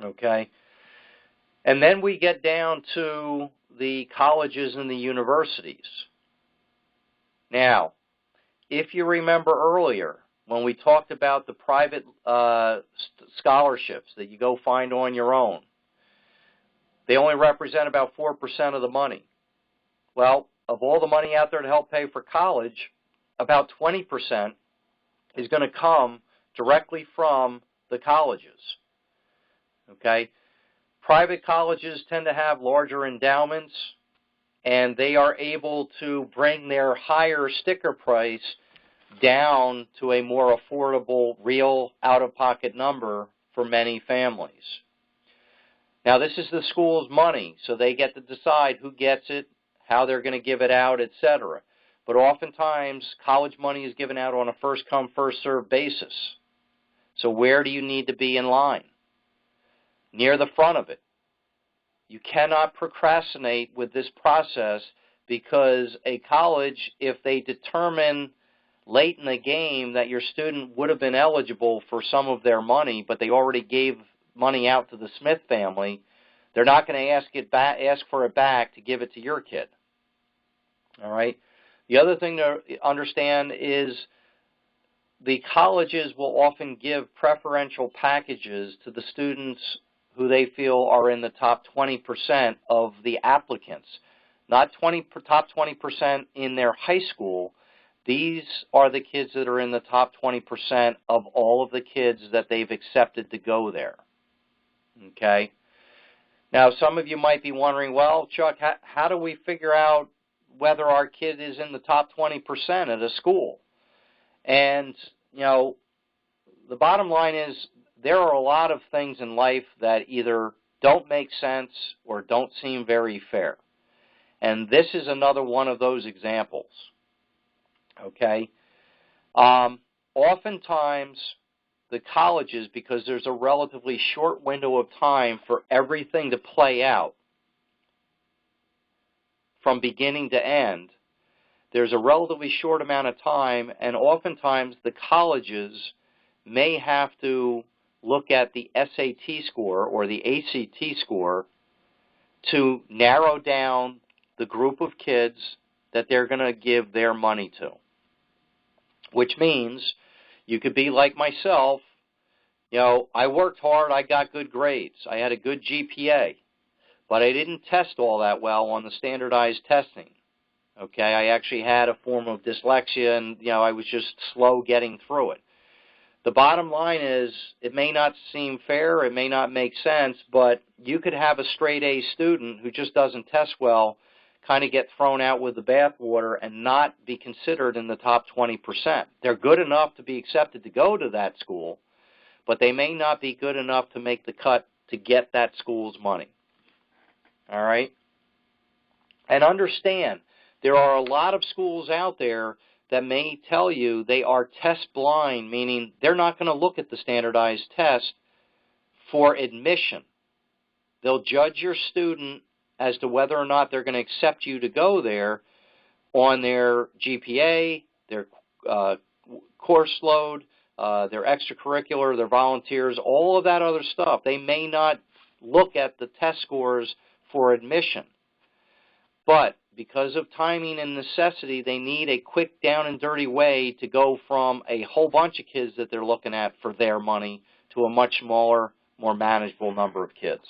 Okay? And then we get down to the colleges and the universities. Now, if you remember earlier, when we talked about the private scholarships that you go find on your own, they only represent about 4% of the money. Well, of all the money out there to help pay for college, about 20% is going to come directly from the colleges. Okay? Private colleges tend to have larger endowments, and they are able to bring their higher sticker price down to a more affordable, real out-of-pocket number for many families. Now, this is the school's money, so they get to decide who gets it, how they're going to give it out, etc. But oftentimes, college money is given out on a first-come, first-served basis. So where do you need to be in line? Near the front of it. You cannot procrastinate with this process, because a college, if they determine late in the game that your student would have been eligible for some of their money, but they already gave money out to the Smith family, they're not going to ask for it back to give it to your kid. All right? The other thing to understand is the colleges will often give preferential packages to the students who they feel are in the top 20% of the applicants. Not top 20% in their high school. These are the kids that are in the top 20% of all of the kids that they've accepted to go there. Okay? Now, some of you might be wondering, well, Chuck, how do we figure out whether our kid is in the top 20% at a school? And, you know, the bottom line is there are a lot of things in life that either don't make sense or don't seem very fair. And this is another one of those examples. Okay? Oftentimes, the colleges, because there's a relatively short window of time for everything to play out from beginning to end, there's a relatively short amount of time, and oftentimes the colleges may have to look at the SAT score or the ACT score to narrow down the group of kids that they're going to give their money to. Which means you could be like myself. You know, I worked hard, I got good grades, I had a good GPA, but I didn't test all that well on the standardized testing. Okay, I actually had a form of dyslexia, and, you know, I was just slow getting through it. The bottom line is, it may not seem fair, it may not make sense, but you could have a straight A student who just doesn't test well kind of get thrown out with the bathwater and not be considered in the top 20%. They're good enough to be accepted to go to that school, but they may not be good enough to make the cut to get that school's money. All right? And understand, there are a lot of schools out there that may tell you they are test blind, meaning they're not going to look at the standardized test for admission. They'll judge your student as to whether or not they're going to accept you to go there on their GPA, their course load, their extracurricular, their volunteers, all of that other stuff. They may not look at the test scores for admission. But because of timing and necessity, they need a quick, down and dirty way to go from a whole bunch of kids that they're looking at for their money to a much smaller, more manageable number of kids.